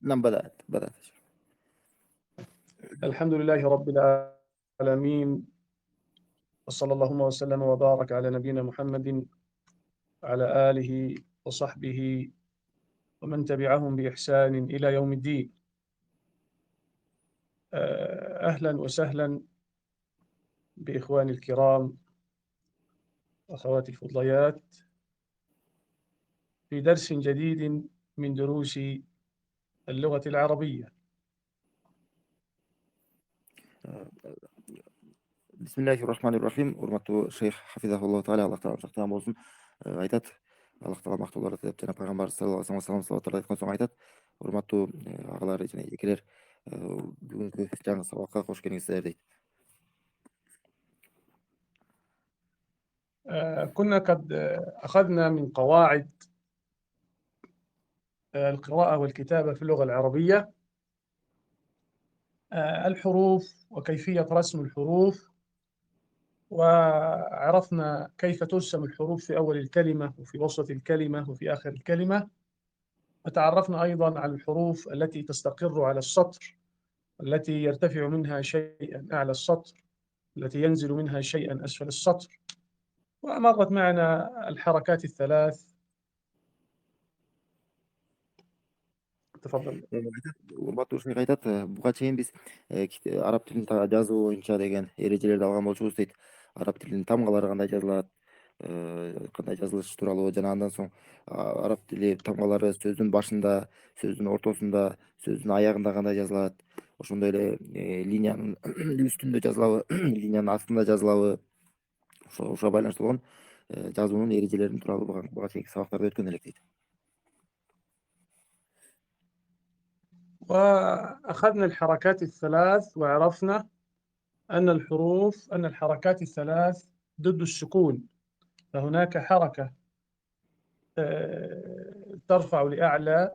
نعم، بدأت. الحمد لله رب العالمين، وصلى اللهم وسلم وبارك على نبينا محمد وعلى آله وصحبه ومن تبعهم بإحسان إلى يوم الدين. أهلا وسهلا بإخواني الكرام وأخواتي الفضليات في درس جديد من دروس اللغة العربية. Bismillahirrahmanirrahim. Урматтуу шейх хафизахуллаху тааля, Аллах таала сактаган болсун. Айтат, Аллах таала мактоолор деп жана пайгамбар саллаллаху алейхи вассалам салаваттарды айткан соң айтат: урматтуу агалар жана эжекелер, бүгүнкү жаңы сабакка кош келиңиздер дейт. كنا قد أخذنا من قواعد القراءة والكتابة في اللغة العربية الحروف وكيفية رسم الحروف، وعرفنا كيف ترسم الحروف في أول الكلمة وفي وسط الكلمة وفي آخر الكلمة، وتعرفنا أيضا على الحروف التي تستقر على السطر، التي يرتفع منها شيئا أعلى السطر، التي ينزل منها شيئا أسفل السطر، ومرت معنا الحركات الثلاث. تفضل. Урматтуу шейх айтат, буга чейин биз араб тилин жазуу боюнча деген эрежелерди алган болчубуз дейт. Араб тилинин тамгалары кандай жазылат, кандай жазылыш тууралуу, жана андан соң араб тили тамгалары сөздүн башында, сөздүн ортосунда, сөздүн аягында кандай жазылат, ошондой эле линиянын үстүндө жазылабы, линиянын астында жазылабы, ошого байланыштуу болгон жазуунун эрежелерин тууралуу буга чейинки сабактарда өткөн элек дейт. وأخذنا الحركات الثلاث وعرفنا أن الحركات الثلاث ضد السكون، فهناك حركة ترفع لأعلى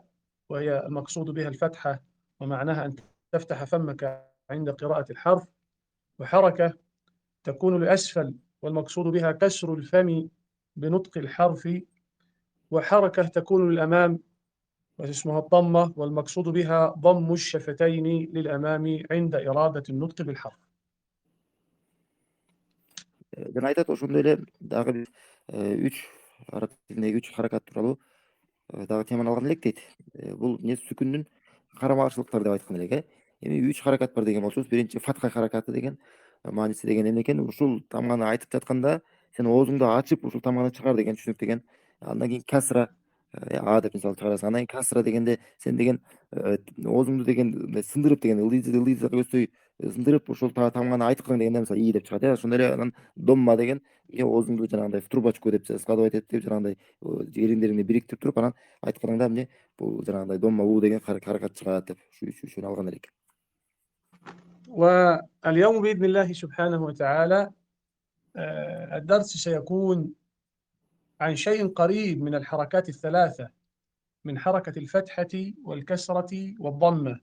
وهي المقصود بها الفتحة ومعناها أن تفتح فمك عند قراءة الحرف، وحركة تكون لأسفل والمقصود بها كسر الفم بنطق الحرف، وحركة تكون للأمام واسمها الضمة والمقصود بها ضم الشفتين للأمام عند إرادة النطق بالحرف. Жана айтат, ошондой эле дагы биз үч араб тилиндеги үч харакат тууралуу дагы теманы алган элек дейт. Бул эмне сүкүндүн карама каршылыктары деп айткан элек. Эми үч харакат бар деген болчубуз. Биринчи фатха харакаты деген мааниси деген эмне экен? Ушул тамганы айтып жатканда сен оозуңду ачып ушул тамганы чыгар деген түшүнүк деген. Андан кийин касра, а деп мисалы чыгарасың. Андан кийин касра дегенде сен деген оозуңду деген сындырып деген ылдыйга көздөй сындырып ушул тамганы айткың дегенде мисалы и деп чыгат. Ошондой эле анан домма деген оозуңду жанагындай в трубочку деп складывать этип жанагындай ириндериңди бириктирип туруп анан айтканыңда эмне бул жанагындай домма у деген харакат чыгат деп үчүнчүсүн алган элек. واليوم بإذن الله سبحانه وتعالى الدرس سيكون عن شيء قريب من الحركات الثلاثة، من حركة الفتحة والكسرة والضمة.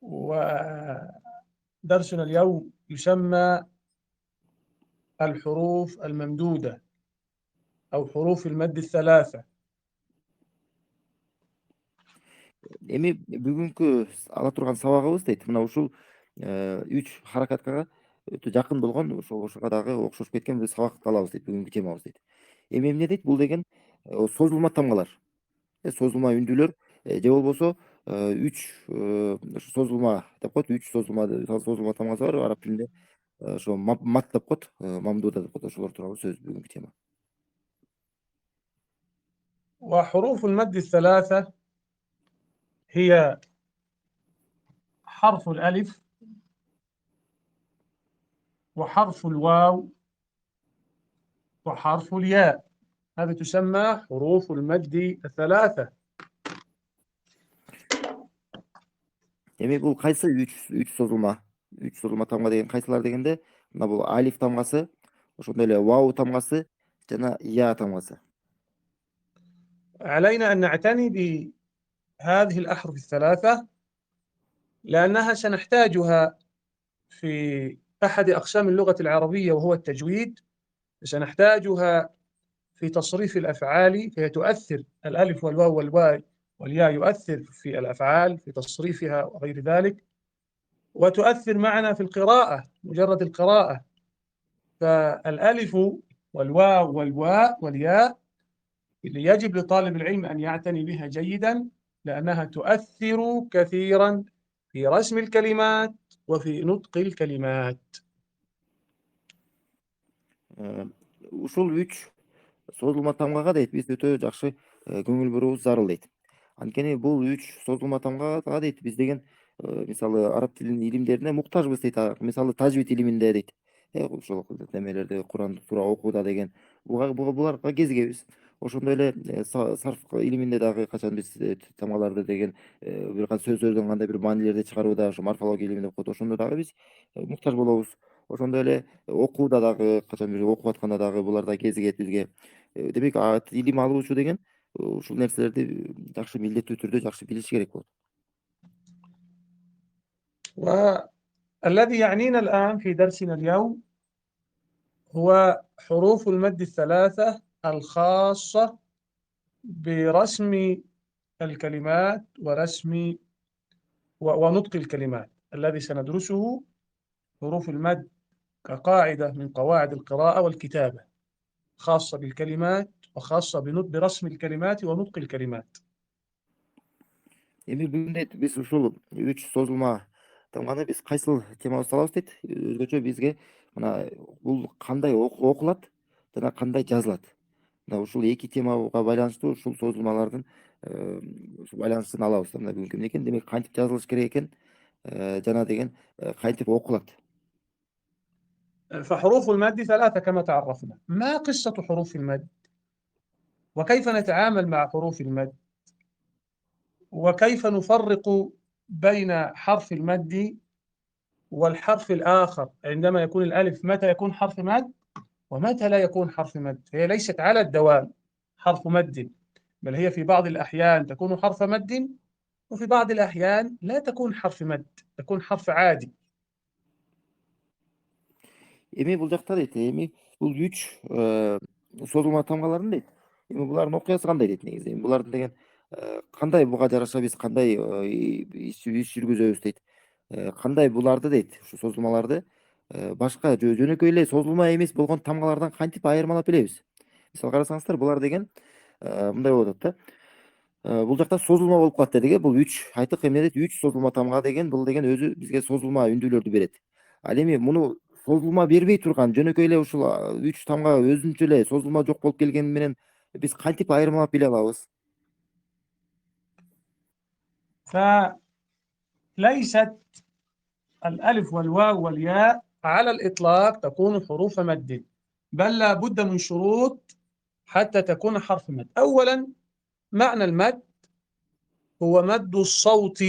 ودرسنا اليوم يسمى الحروف الممدودة أو حروف المد الثلاثة. Эми бүгүнкү ала турган сабагыбыз дейт мына ушул үч харакатка өтө жакын болгон, ошого дагы окшошуп кеткен бир сабакты алабыз дейт бүгүнкү темабыз дейт. Эми эмне дейт? Бул деген созулма тамгалар, созулма үндүүлөр, же болбосо үч созулма деп коет. Үч созулма тамгасы бар араб тилинде. Ошо мат деп коет, мамдуда деп коет. Ошолор тууралуу сөз бүгүнкү тема. وحروف المد الثلاثة هي حرف الألف وحرف الواو وحرف الياء، هذه تسمى حروف المد الثلاثة. Эми бул кайсы үч созулма тамга деген кайсылар дегенде, мына бул алиф тамгасы, ошондой эле вау тамгасы жана я тамгасы. علينا أن نعتني بهذه الأحرف الثلاثة لأنها سنحتاجها في أحد أقسام اللغة العربية وهو التجويد، سنحتاجها في تصريف الأفعال، فهي تؤثر الألف والواو والياء يؤثر في الأفعال في تصريفها وغير ذلك، وتؤثر معنا في القراءة، مجرد القراءة. فالألف والواو والواء والياء اللي يجب لطالب العلم أن يعتني بها جيدا، لأنها تؤثر كثيرا في رسم الكلمات وفي نطق الكلمات. Ушул 3 созулма тамгага дейт биз өтө жакшы көңүл буруубуз зарыл дейт. Анткени бул 3 созулма тамгага дейт биз деген мисалы араб тилинин илимдерине муктажбыз дейт. Мисалы тажвид илиминде дейт. Ошол немелерде Куранды туура окууда деген буларга кезигебиз. Ошондой эле сарф илиминде дагы качан биз тамгаларды деген бир сөздөрдөн кандай бир маанилерди чыгарууда ошо морфология илими деп коет. Ошондо дагы биз муктаж болобуз. Ошондой эле окууда дагы качан бир окуп атканда дагы булар да кезигет бизге. Демек илим алуучу деген ушул нерселерди жакшы милдеттүү түрдө жакшы билиши керек болот. والذي يعنينا الآن في درسنا اليوم هو حروف المد الثلاثة الخاصة برسم الكلمات ورسم ونطق الكلمات. الذي سندرسه حروف المد كقاعدة من قواعد القراءة والكتابة، خاصة بالكلمات وخاصة برسم الكلمات ونطق الكلمات. Эми бүгүн биз ушул 3 созулма тамганы биз кайсыл темабызды алабыз дейт. Өзгөчө бизге мына бул кандай окулат жана кандай жазылат. Мына ушул 2 темага байланыштуу ушул созулмалардын байланыштын алабыз. Мына бүгүнкү эмне демек кантип жазылыш керек экен жана деген кантип окулат. فحروف المد ثلاثة كما تعرفنا. ما قصة حروف المد؟ وكيف نتعامل مع حروف المد؟ وكيف نفرق بين حرف المد والحرف الآخر عندما يكون الألف، متى يكون حرف مد ومتى لا يكون حرف مد؟ هي ليست على الدوام حرف مد، بل هي في بعض الأحيان تكون حرف مد، وفي بعض الأحيان لا تكون حرف مد، تكون حرف عادي. Эми бул жакта дейт, эми бул 3 созулма тамгаларын дейт. Эми булардын окуясы кандай дейт негизи. Булардын деген кандай буга жараша биз кандай иш жүргүзөбүз дейт. Кандай буларды дейт, ушу созулмаларды башка жөнөкөй эле созулма эмес болгон тамгалардан кантип айырмалап билебиз. Мисалы карасаңыздар, булар деген мындай болуп атат да. Бул жакта созулма болуп калат дедик. Бул 3 айттык, эмне дейт? 3 созулма тамга деген бул деген өзү бизге созулма үндүүлөрдү берет. Ал эми муну созулма бербей турган жөнөкөй эле ушул 3 тамга өзүнчө эле созулма жок болуп келгени менен биз кантип айырмалап биле алабыз? فليست الألف والواو والياء على الإطلاق تكون حروف مد، بل لا بد من شروط حتى تكون حرف مد. أولا، معنى المد هو مد الصوت،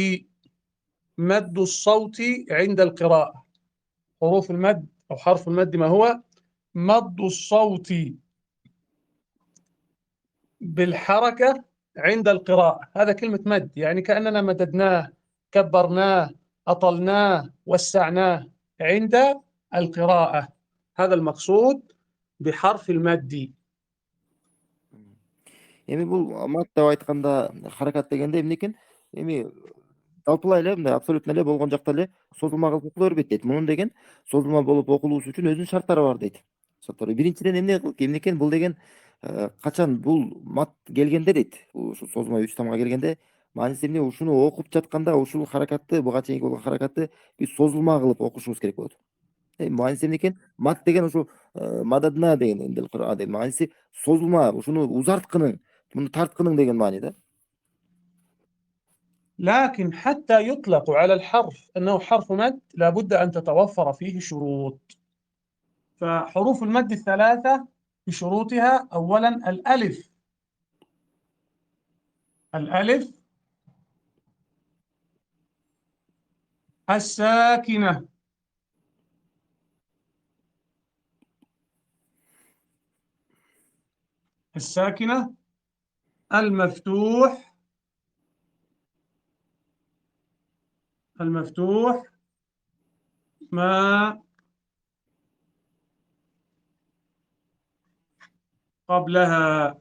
مد الصوت عند القراءة. حروف المد أو حرف المد ما هو؟ مد الصوت بالحركة عند القراءة، هذا كلمة مد، يعني كأننا مددناه، كبرناه، أطلناه، وسعناه عند القراءة. هذا المقصود بحرف المد. Эми бул мат деп айтканда харакат дегенде эмне экен? Эми жалпылай эле мындай абсолютно эле болгон жакта эле созулма кылып окула бербейт дейт. Мунун деген созулма болуп окулуусу үчүн өзүнүн шарттары бар дейт. Биринчиден эмне экен? Бул деген качан бул мат келгенде дейт, ушу созулма 3 тамга келгенде мааниси эмне? Ушуну окуп жатканда ушул харакатты, буга чейинки болгон харакатты биз созулма кылып окушубуз керек болот. Мааниси эмне экен? Мат деген ушу мададна деген деген мааниси созулма, ушуну узарткының, муну тарткының деген маани да. لكن حتى يطلق على الحرف أنه حرف مد لابد أن تتوفر فيه شروط. فحروف المد الثلاثة بشروطها: أولا الألف، الألف الساكنة، الساكنة، المفتوح، المفتوح ما قبلها.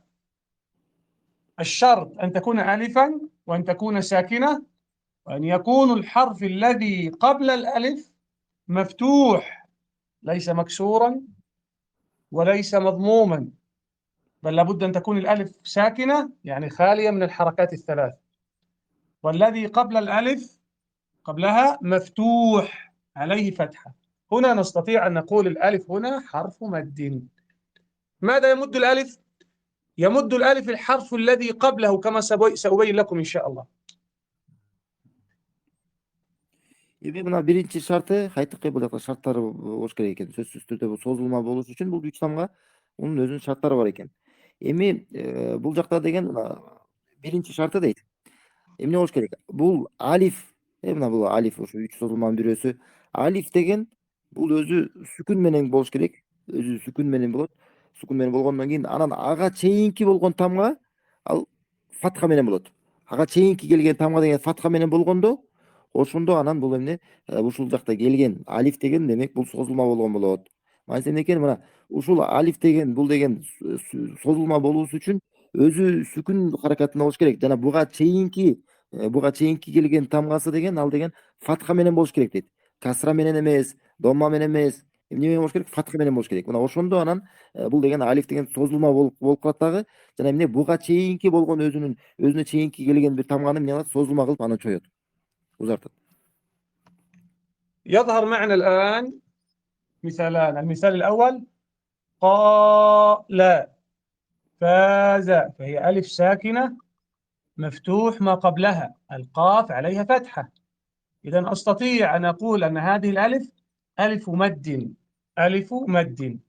الشرط أن تكون ألفا وأن تكون ساكنة، وأن يكون الحرف الذي قبل الألف مفتوح ليس مكسورا وليس مضموما، بل لابد أن تكون الألف ساكنة يعني خالية من الحركات الثلاث، والذي قبل الألف قبلها مفتوح عليه فتحة. هنا نستطيع أن نقول الألف هنا حرف مد. ماذا يمد الألف؟ يمد الألف الحرف الذي قبله كما سأبين لكم إن شاء الله. Мына биринчи шарты кайтыкы бул жакта шарттары болуш керек экен. Сөзсүз түрдө бул созулма болуш үчүн бул 3 тамга мунун өзүнүн шарттары бар экен. Эми бул жакта деген мына биринчи шарты дейт. Эмне болуш керек? Бул алиф, мына бул алиф ушу 3 созулманын бирөөсү. Алиф деген бул өзү сүкүн менен болуш керек. Өзү сүкүн менен болот. Сүкүн менен болгондон кийин анан ага чейинки болгон тамга ал фатха менен болот. Ага чейинки келген тамга деген фатха менен болгондо ошондо анан бул эмне ушул жакта келген алиф деген демек бул созулма болгон болот. Маанисиз эмне экен? Мына ушул алиф деген бул деген созулма болуусу үчүн өзү сүкүн харакатында болуш керек. Жана буга чейинки келген тамгасы деген ал деген фатха менен болуш керек дейт. Касра менен эмес, домма менен эмес. Эмне менен болуш керек? Фатха менен болуш керек. Мына ошондо анан бул деген алиф деген созулма болуп калат дагы. Жана эмне буга чейинки болгон өзүнө чейинки келген бир тамганы эмне кылат? Созулма кылып аны чоёт. Узартат. يظهر معنا الآن مثالان. المثال الأول قال فاز، فهي ألف ساكنة مفتوح ما قبلها، القاف عليها فتحة، إذا أستطيع أن أقول أن هذه الألف ألف مد. ألف مد.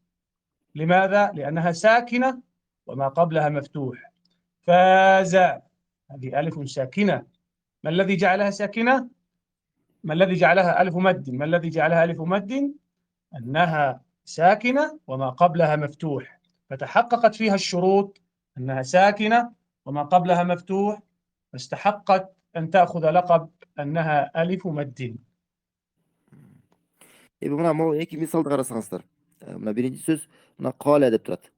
لماذا؟ لأنها ساكنة وما قبلها مفتوح. فاز هذه ألف ساكنة، ما الذي جعلها ساكنة؟ ما الذي جعلها ألف مد؟ ما الذي جعلها ألف مد؟ أنها ساكنة وما قبلها مفتوح، فتحققت فيها الشروط أنها ساكنة وما قبلها مفتوح، فاستحقت أن تأخذ لقب أنها ألف مد. Мына могу эки мисалды карасаңыздар. Мына биринчи сөз мына каля деп турат.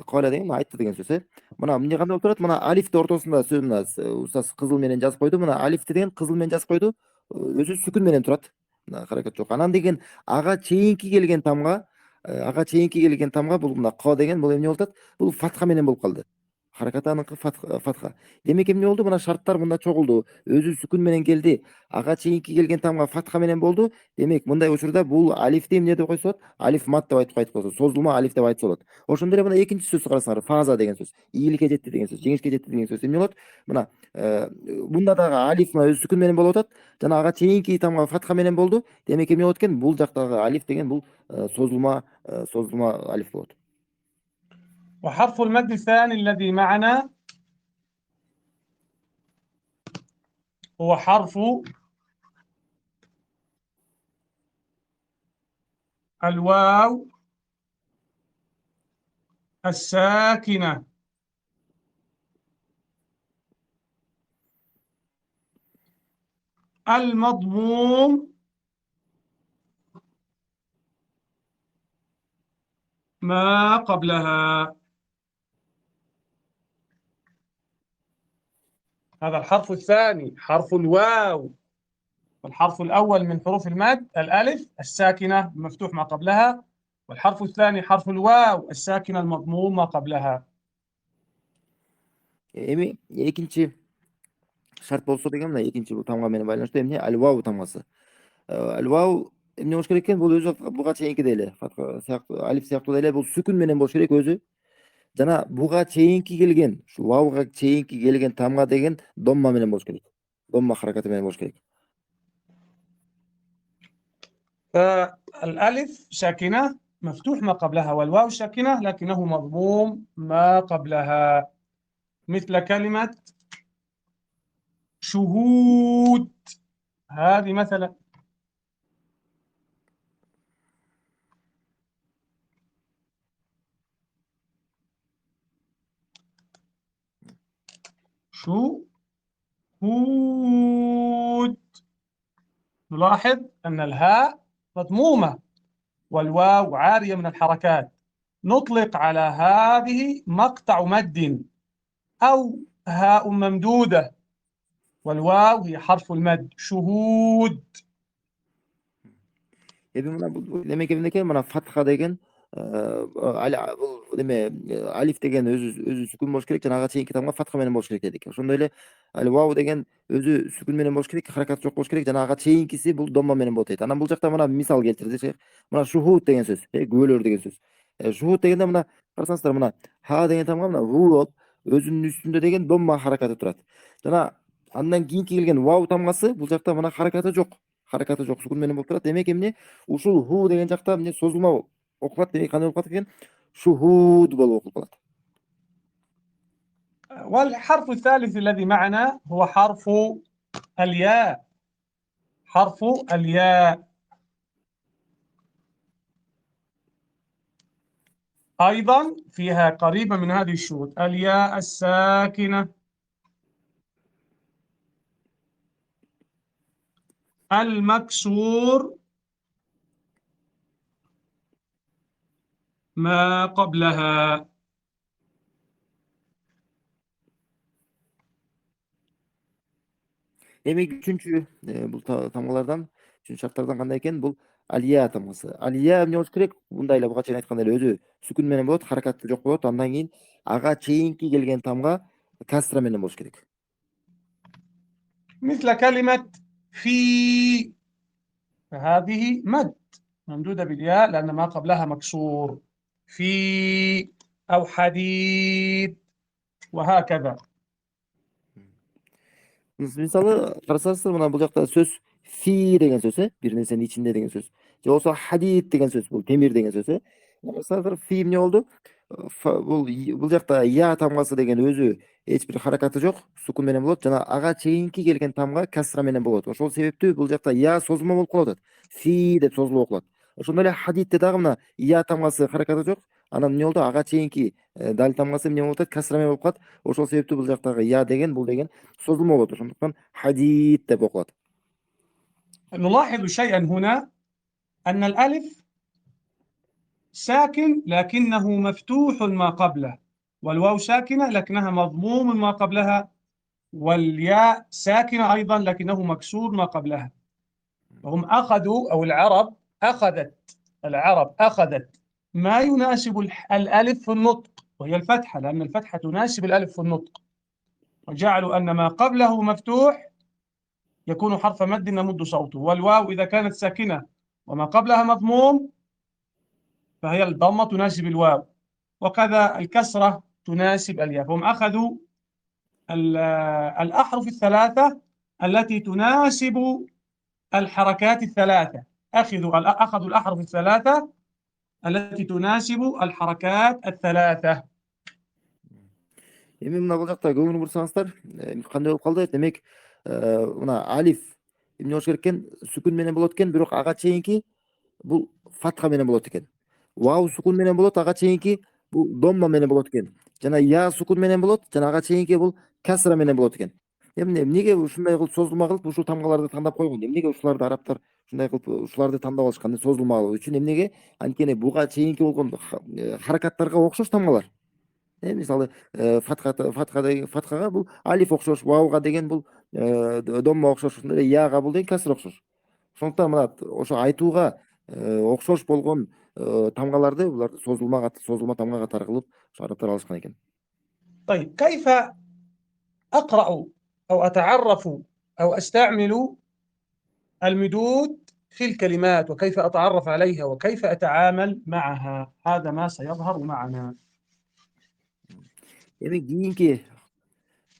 Каля деген айтты деген сөз. Мына эмне кандай болуп турат? Мына алифти ортосунда сөз мына устаз кызыл менен жазып койду. Мына алифти деген кызыл менен жазып койду. Өзү сүкүн менен турат. Мына харакат жок. Анан деген ага чейинки келген тамга бул мына ка деген бул эмне болуп атат? Бул фатха менен болуп калды. Харакаты аныкы фатха. Демек эмне болду? Мына шарттар мында чогулду. Өзү сүкүн менен келди. Ага чейинки келген тамга фатха менен болду. Демек мындай учурда бул алифти эмне деп койсо болот? Алиф мат деп айтып койсо, созулма алиф деп айтса болот. Ошондой эле мына экинчи сөздү карасаңар, фаза деген сөз. Ийгиликке жетти деген сөз, жеңишке жетти деген сөз эмне болот? Мына мында дагы алиф мына өзү сүкүн менен болуп атат. Жана ага чейинки тамга фатха менен болду. Демек эмне болот экен? Бул жактагы алиф деген бул созулма алиф болот. وحرف المد الثاني الذي معنا هو حرف الواو الساكنة المضموم ما قبلها. هذا الحرف الثاني حرف الواو، والحرف الأول من حروف المد الألف الساكنة مفتوح ما قبلها، والحرف الثاني حرف الواو الساكنة المضموم ما قبلها. Эми экинчи шарт болсо деген мына экинчи бул тамга менен байланыштуу эмне? Аль-вау тамгасы. Аль-вау эмне болуш керек экен? Бул өзү буга чейинки деле, фатха сыяктуу, алиф сыяктуу деле бул сүкүн менен болуш керек өзү. Жана буга чейинки келген, ушу вауга чейинки келген тамга деген домма менен болуш керек. Домма харакаты менен болуш керек. فالألف ساكنة مفتوح ما قبلها، والواو ساكنة لكنه مضموم ما قبلها، مثل كلمة شهود هذه مثلا. شهود، نلاحظ أن الهاء مضمومة والواو عارية من الحركات، نطلق على هذه مقطع مد أو هاء ممدودة، والواو هي حرف المد. شهود. Ebi mına bu demek evindeki mana fatha degen ali bu deme alif degen özü sükun boş gerek jana çeyinki tamga fatha menen boş gerek dedik. Ошондой эле ал вау деген өзү сүкүн менен болуш керек, харакат жок болуш керек. Жанага чейинкиси бул домма менен болот дейт. Анан бул жакта мына мисал келтирди. Мына шухут деген сөз, күбөлөр деген сөз. Шухут дегенде мына карасаңыздар мына ха деген тамга мына ву болуп өзүнүн үстүндө деген домма харакаты турат. Жана андан кийинки келген вау тамгасы бул жакта мына харакаты жок сүкүн менен болуп турат. Демек эмне ушул ху деген жакта эмне созулма окулат. Демек кандай болуп калат экен? Шухуд болуп окулуп калат. والحرف الثالث الذي معنا هو حرف الياء. حرف الياء أيضا فيها قريبة من هذه الشروط. الياء الساكنة، المكسور ما قبلها. Demek üçüncü bu tamgalardan, üçüncü şartlardan kандай экен? Бул алия тамгасы. Алия эмне болуш керек? Мындай эле буга чейин айткандай эле өзү сүкүн менен болот, харакаты жок болот. Андан кийин ага чейинки келген тамга касра менен болуш керек. مثل كلمة في، فهذه مد ممدودة بالياء لأن ما قبلها مكسور. في أو حديد وهكذا. Мисалы карасаңыздар мына бул жакта сөз фи деген сөз, бир нерсенин ичинде деген сөз. Же болсо хадид деген сөз, бул темир деген сөз. Карасаңыздар фи эмне болду? Бул жакта я тамгасы деген өзү эч бир харакаты жок, сукун менен болот жана ага чейинки келген тамга касра менен болот. Ошол себептүү бул жакта я созулма болуп калып атат. Фи деп созулуп окулат. Ошондой эле хадидте дагы мына я тамгасы харакаты жок. Анан эмне болду? Ага чейинки дал тамгасы эмне болуп атат? Касра менен болуп калат. Ошол себептүү бул жактагы я деген бул деген созулма болот. Ошондуктан хадид деп окулат. نلاحظ شيئا هنا أن الألف ساكن لكنه مفتوح ما قبله، والواو ساكنة لكنها مضموم ما قبلها، والياء ساكنة أيضا لكنه مكسور ما قبلها. هم أخذوا، أو العرب أخذت ما يناسب الألف في النطق وهي الفتحة، لأن الفتحة تناسب الألف في النطق، وجعلوا أن ما قبله مفتوح يكون حرف مد نمد صوته، والواو إذا كانت ساكنة وما قبلها مضموم فهي الضمة تناسب الواو، وكذا الكسرة تناسب الياء. هم أخذوا الأحرف الثلاثة التي تناسب الحركات الثلاثة، أخذوا الأحرف الثلاثة التي تناسب الحركات الثلاثة. Эми мына бул жакта көңүл бурсаңыздар, кандай болуп калды? Демек, мына алиф эмне болуш керек экен? Сүкүн менен болот экен, бирок ага чейинки бул фатха менен болот экен. Вау сукун менен болот, ага чейинки бул домма менен болот экен. Жана я сукун менен болот, жана ага чейинки бул касра менен болот экен. Эмнеге ушундай кылып созулма кылып ушул тамгаларды тандап койгон? Эмнеге ушуларды арабтар ушундай кылып ушуларды тандап алышкан? Созулма кылуу үчүн эмнеге? Анткени буга чейинки болгон харакаттарга окшош тамгалар. Мисалы фатхага бул алиф окшош, вауга деген бул домма окшош, ошондой эле яга бул деген каср окшош. Ошондуктан мына ошо айтууга окшош болгон тамгаларды буларды созулма тамга катары кылып арабтар алышкан экен. طيب كيف أقرأ أو أتعرف أو أستعمل المدود في الكلمات، وكيف أتعرف عليها وكيف أتعامل معها؟ هذا ما سيظهر معنا. Эми кийинки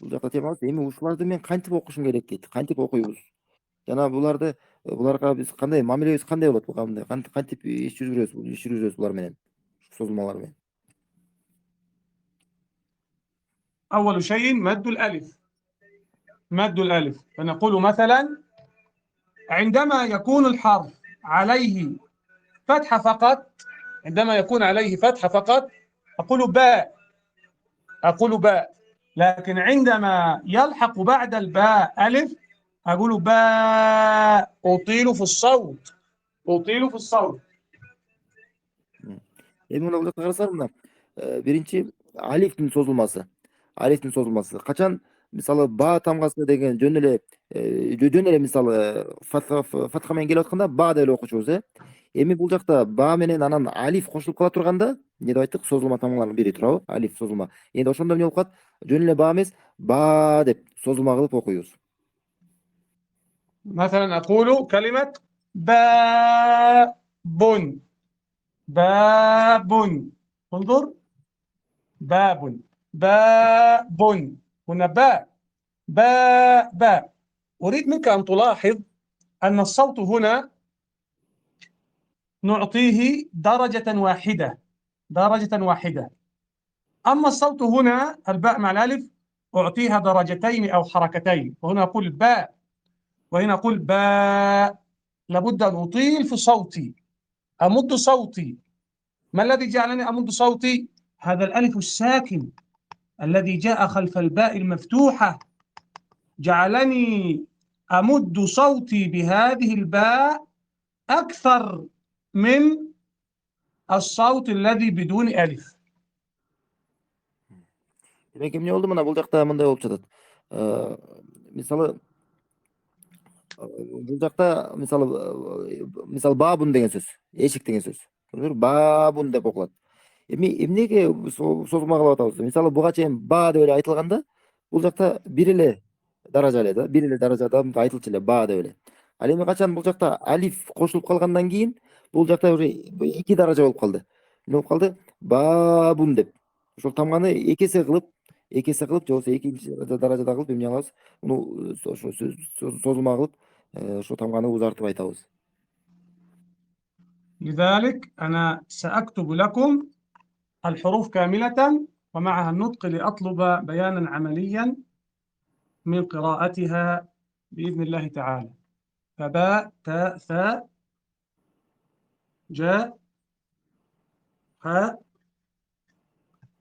бул жакта темабыз эми ушуларды мен кантип окушум керек дейт. Кантип окуйбуз? Жана буларга биз кандай мамилебиз кандай болот? Буга кантип иш жүргүзөбүз булар менен, созулмалар менен? أول شيء مد الألف. مد الألف، فنقول مثلا عندما يكون الحرف عليه فتحة فقط، عندما يكون عليه فتحة فقط أقول باء، أقول باء، لكن عندما يلحق بعد الباء ألف أقول باء، أطيل في الصوت، أطيل في الصوت. Эми мына бул жакта карасаңар мына биринчи алифтин созулмасы. Качан мисалы ба тамгасы деген жөн эле мисалы фатха менен келип атканда ба деп эле окучубуз, э. Эми бул жакта ба менен анан алиф кошулуп кала турганда эмне деп айттык? Созулма тамгаларынын бири туурабы? Алиф созулма. Эми ошондо эмне болуп калат? Жөн эле ба эмес, ба деп созулма кылып окуйбуз. مثلا أقول كلمة باب. باب. انظر، باب. باب. هنا باء. باء باء. أريد منك أن تلاحظ أن الصوت هنا نعطيه درجة واحدة. درجة واحدة. أما الصوت هنا الباء مع الألف أعطيها درجتين أو حركتين، وهنا أقول باء وهنا أقول باء. لابد أن أطيل في صوتي، أمد صوتي. ما الذي جعلني أمد صوتي؟ هذا الألف الساكن الذي جاء خلف الباء المفتوحة جعلني أمد صوتي بهذه الباء أكثر من الصوت الذي بدون ألف. Demek эмне болду? Мына бул жакта мындай болуп жатат. Мисалы бул жакта мисалы бабун деген сөз, эшик деген сөз. Бабун деп окулат. Эми эмнеге созулма кылып атабыз? Мисалы буга чейин ба деп эле айтылганда, бул жакта бир эле даража эле да, бир эле даражада айтылчу эле ба деп эле. Ал эми качан бул жакта алиф кошулуп калгандан кийин бул жакта уже эки даража болуп калды. Эмне болуп калды? Бабун деп. Ошол тамганы эки эсе кылып, же болбосо экинчи даражада кылып эмне кылабыз? Муну ошо созулма кылып, ошо тамганы узартып айтабыз. لذلك أنا سأكتب لكم الحروف كاملة ومعها النطق لأطلب بيانا عمليا من قراءتها بإذن الله تعالى. فباء تاء ثاء جاء حاء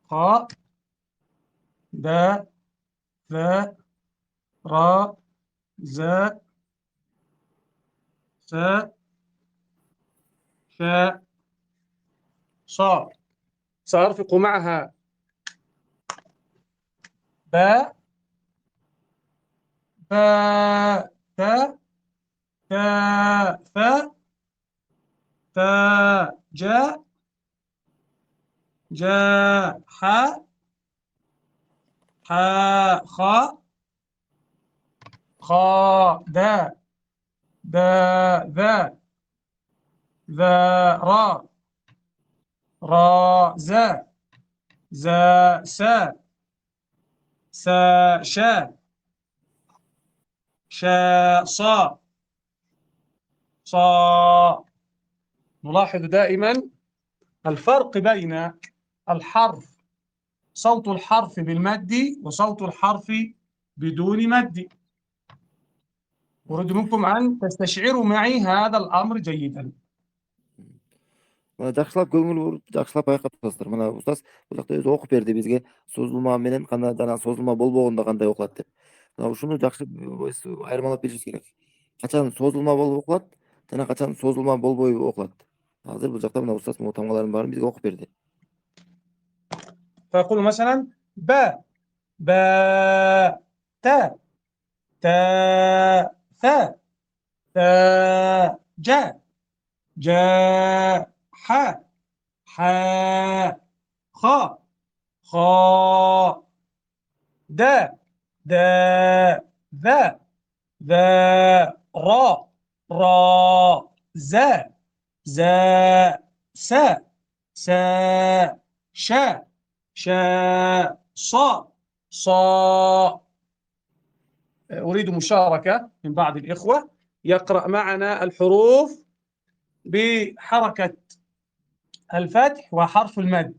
خاء داء ثاء راء زاء ساء شاء صاد. سأرفق معها باء باء تاء تاء ثاء تاء جاء جاء حاء حاء خاء خاء داء داء ذاء ذاء راء راء زاء زاء ساء ساء شاء شاء صاء صاء. نلاحظ دائما الفرق بين الحرف، صوت الحرف بالمد وصوت الحرف بدون مد. أريد منكم أن تستشعروا معي هذا الأمر جيدا. Жакшылап көңүл буруп, жакшылап байкатасыздар. Мына устаз бул жакта өзү окуп берди бизге созулма менен кандай жана созулма болбогондо кандай окулат деп. Мына ушуну жакшы айырмалап билишибиз керек. Качан созулма болуп окулат жана качан созулма болбой окулат. Азыр бул жакта мына устаз могу тамгалардын баарын бизге окуп берди. فأقول مثلا باء باء تاء تاء ثاء ثاء جاء جاء حاء حاء خاء خاء داء داء ذاء ذاء راء راء زاء زاء ساء ساء شاء شاء صاء صاء. أريد مشاركة من بعض الإخوة يقرأ معنا الحروف بحركة الفتح وحرف المد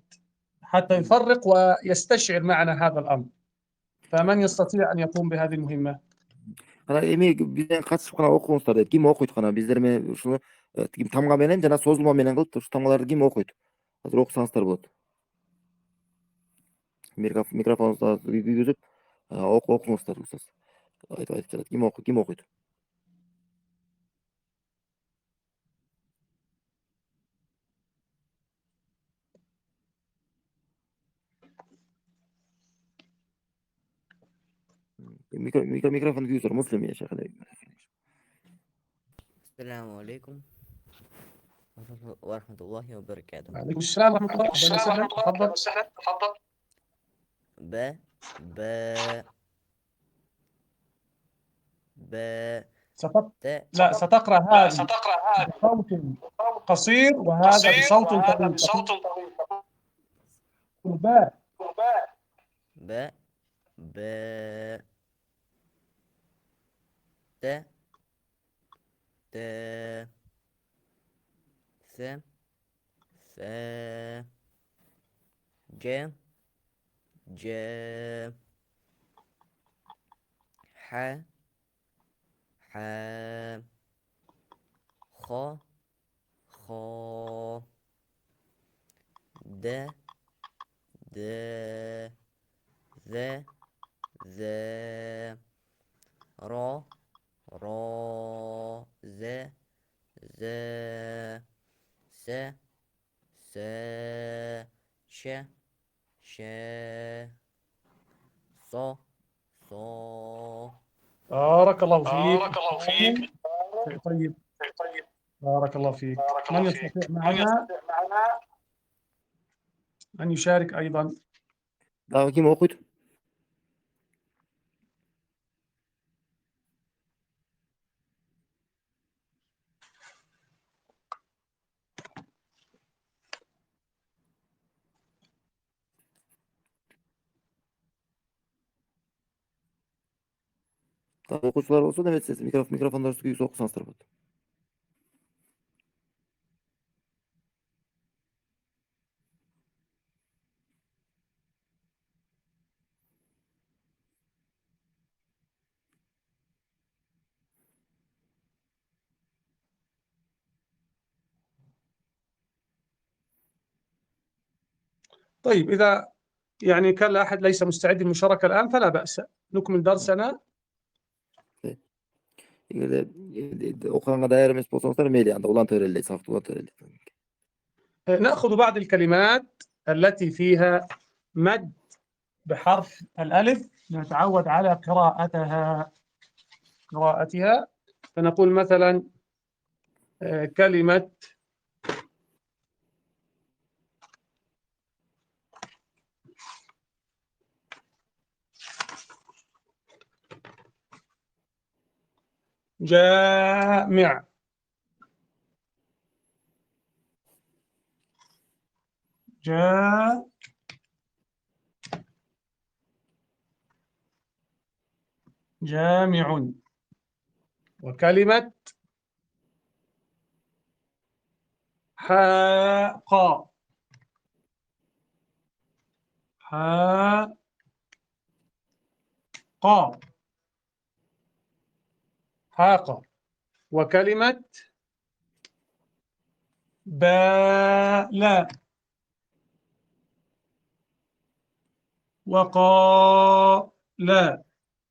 حتى يفرق ويستشعر معنا هذا الأمر. فمن يستطيع أن يقوم بهذه المهمة؟ Кана эми бизден катышып кана окуңуздар дейт. Ким окуйт кана биздер ушуну тамга менен жана созулма менен кылып ушу тамгаларды ким окуйт? Азыр окусаңыздар болот. Микрофонуңузду күйгүзүп окуңуздар устаз. Айтып жатат. Ким окуйт? mikrofonu kuyusur Muslim ya şekilde. السلام عليكم ورحمة الله وبركاته. وعليكم السلام ورحمة الله، أهلا وسهلا، تفضل. ب ب ب ستقرأ ت لا ستقرأ هذه بصوت قصير وهذا بصوت طويل. تقول باء ب ب ت ت ث ث ج ج ح ح خ خ د د ذ ذ را را ز ز س س ش ش ص ص بارك الله فيك. طيب، بارك الله فيك. من يستطيع معنا أن يشارك أيضا؟ Daha kim okuydu? Daha okuyucular olsa demek siz mikrofonları kuyusu okusanız da болады. طيب، إذا يعني كان لا أحد ليس مستعد للمشاركة الآن فلا بأس، نكمل درسنا. Eğer de okuğanğa dair emes bolsaňızlar meyli anda ulan törelli, safty ulan törelli. نأخذ بعض الكلمات التي فيها مد بحرف الألف، نتعود على قراءتها. فنقول مثلا كلمة جامع. جامع. وكلمة حاق. حاق. حاق. وكلمة بالا. وقالا.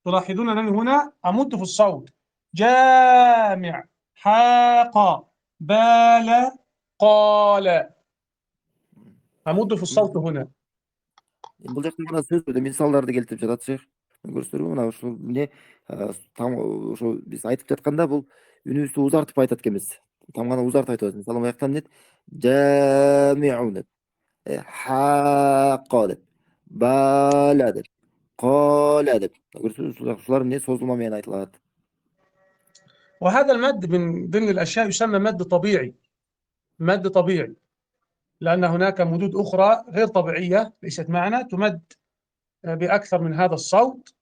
تلاحظون أنني هنا أمد في الصوت. جامع، حاق، بال، قال. أمد في الصوت هنا. Bul jakta mına söz öde misallardy keltirip жатatjak. Gösterýär mına şu ne tam şu biz aýtyp jatkanda bul ünübüzdi uzartyp aýtat ekенбиz. Tam gana uzartyp aýtabыз. Misal bu ýaktan net jami'un dep, haqqa dep, bala dep, qala dep. Görsüňiz şular ne sozulma bilen aýtylat. وهذا المد من ضمن الأشياء يسمى مد طبيعي. مد طبيعي، لأن هناك مدود أخرى غير طبيعية ليست معنا تمد بأكثر من هذا الصوت.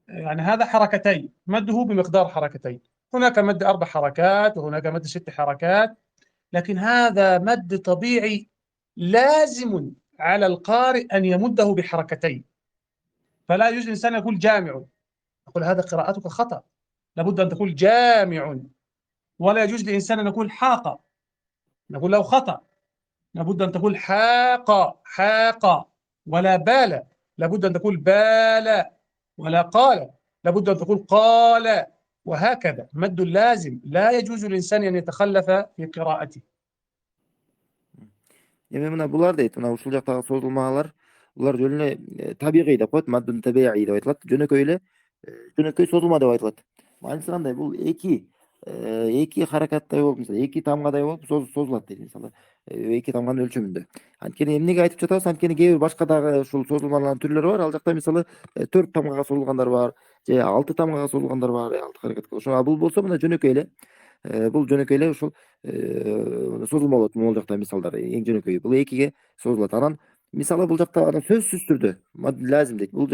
يعني هذا حركتين، مده بمقدار حركتين. هناك مد 4 حركات وهناك مد 6 حركات، لكن هذا مد طبيعي لازم على القارئ أن يمده بحركتين. فلا يجوز الإنسان يقول جامع، يقول هذا قراءتك خطأ، لابد أن تقول جامع. ولا يجوز للإنسان أن يقول حاق، نقول له خطأ، لابد أن تقول حاق. ولا بال، لابد أن تقول بال. ولا قال، لابد أن تقول قال. وهكذا مد لازم، لا يجوز للإنسان أن يتخلف في قراءته. Eme mına bular deyt, mına uşul jakdagy sozulmalar, bular jölüne tabiiy dep goýt, maddun tabiiy dep aýtylat. Jönököyle жөнөкөй созулма деп айтылат. Манысы кандай? Бул эки харакаттай болуп, мисалы эки тамгадай болуп созулат дейт, мисалы эки тамганын өлчөмүндө. Анткени эмнеге айтып жатабыз? Анткени кээ бир башка дагы ушул созулмалардын түрлөрү бар. Ал жакта мисалы 4 тамгага созулгандар бар, же 6 тамгага созулгандар бар, 6 харакат. Ошо бул болсо мына жөнөкөй эле. Бул жөнөкөй эле ушул созулма болот. Могул жакта мисалдар эң жөнөкөйү бул экиге созулат. Анан мисалы бул жакта анан сөзсүз түрдө лазим дейт. Бул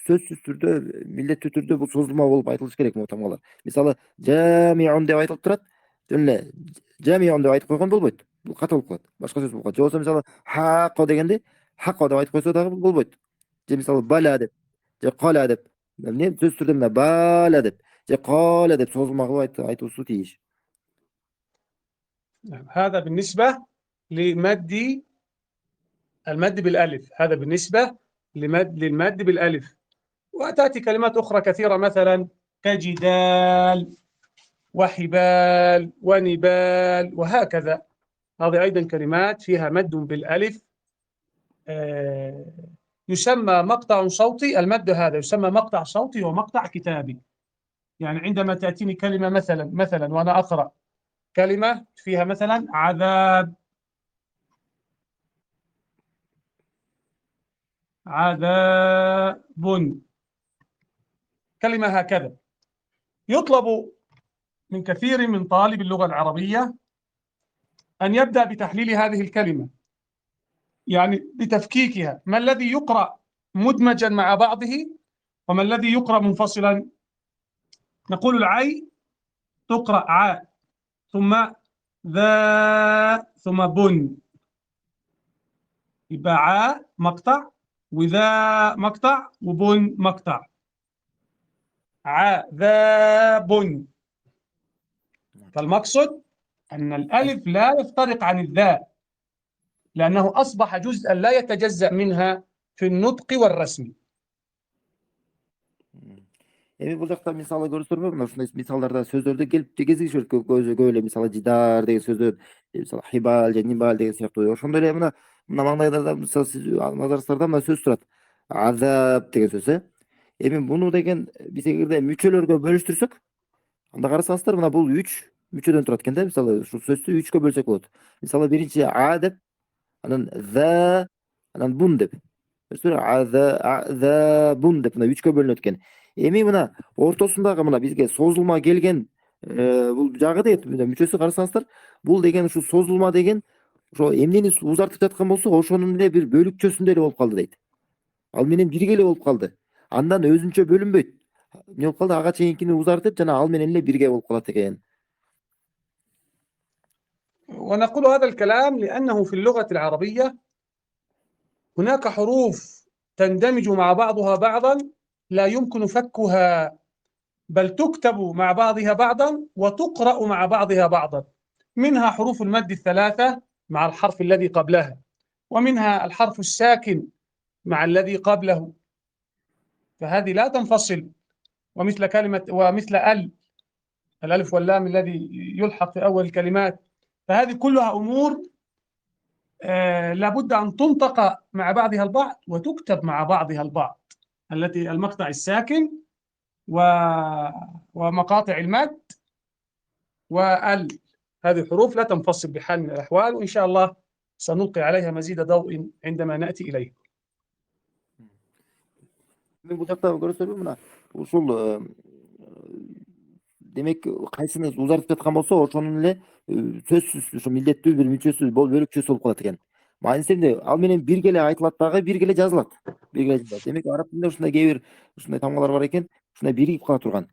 сөзсүз түрдө, милдеттүү түрдө бул созулма болуп айтылышы керек могу тамгалар. Мисалы жамиун деп айтылып турат. Жөн эле жамиун деп айтып койгон болбойт. Бул ката болуп калат. Башка сөз болуп калат. Же болбосо мисалы хакко дегенде хакко деп айтып койсо дагы болбойт. Же мисалы бала деп, же кала деп. Эмне сөз түрдө мына бала деп, же кала деп созулма кылып айтуусу тийиш. هذا بالنسبة لمد المد بالألف، هذا بالنسبة للمد بالألف. وتأتي كلمات أخرى كثيرة مثلا كجدال وحبال ونبال وهكذا، هذه أيضا كلمات فيها مد بالألف. يسمى مقطع صوتي، المد هذا يسمى مقطع صوتي ومقطع كتابي. يعني عندما تأتيني كلمة مثلا وأنا أقرأ كلمة فيها مثلا عذاب، كلمة هكذا، يطلب من كثير من طالب اللغة العربية أن يبدأ بتحليل هذه الكلمة، يعني بتفكيكها، ما الذي يقرأ مدمجا مع بعضه وما الذي يقرأ منفصلا. نقول العي تقرأ عاء ثم ذا ثم بن، يبقى عاء مقطع وذا مقطع وبن مقطع، عاء ذا بن. فالمقصد أن الألف لا يفترق عن الذاء، لأنه أصبح جزءا لا يتجزأ منها في النطق والرسم. Эми бул жакта мисалы көрүсүңөрбү? Мына ушундай мисалдарда сөздөрдө келип кезигишет көп эле, мисалы жидар деген сөздөр, мисалы хибал же нибал деген сыяктуу. Ошондой эле мына маңдайдарда мисалы сиз назарыңыздарда мына сөз турат. Азап деген сөз. Эми муну деген биз эгерде мүчөлөргө бөлүштүрсөк, анда карасаңыздар мына бул 3 мүчөдөн турат экен да. Мисалы ушул сөздү 3кө бөлсөк болот. Мисалы биринчи а деп, анан за, анан бун деп. Бун деп мына 3кө бөлүнөт экен. Эми мына ортосундагы мына бизге созулма келген бул жагы деген мүчөсү карасаңыздар, бул деген ушул созулма деген ошо эмнени узартып жаткан болсо, ошонун эле бир бөлүкчөсүндөй эле болуп калды дейт. Ал менен бирге эле болуп калды. Андан өзүнчө бөлүнбөйт. Эмне болуп калды? Ага чейинкини узартып жана ал менен эле бирге болуп калат экен. ونقول هذا الكلام لأنه في اللغة العربية هناك حروف تندمج مع بعضها بعضا لا يمكن فكها، بل تكتب مع بعضها بعضا وتقرأ مع بعضها بعضا. منها حروف المد الثلاثة مع الحرف الذي قبلها، ومنها الحرف الساكن مع الذي قبله، فهذه لا تنفصل. ومثل الألف واللام الذي يلحق في أول الكلمات، فهذه كلها أمور لابد أن تنطق مع بعضها البعض وتكتب مع بعضها البعض، التي المقطع الساكن ومقاطع المد هذه حروف لا تنفصل بحال من الأحوال، وإن شاء الله سنلقي عليها مزيد ضوء عندما نأتي إليه. Мен бул жакта көрсөтөм мына ушул демек кайсыны узартып жаткан болсо, ошонун эле сөзсүз ушу милдеттүү бир мүчөсү бөлүкчөсү болуп калат экен. Маанисинде ал менен бирге эле айтылат дагы, бирге эле жазылат. Демек араб тилинде ушундай кээ бир ушундай тамгалар бар экен, ушундай биригип кала турган.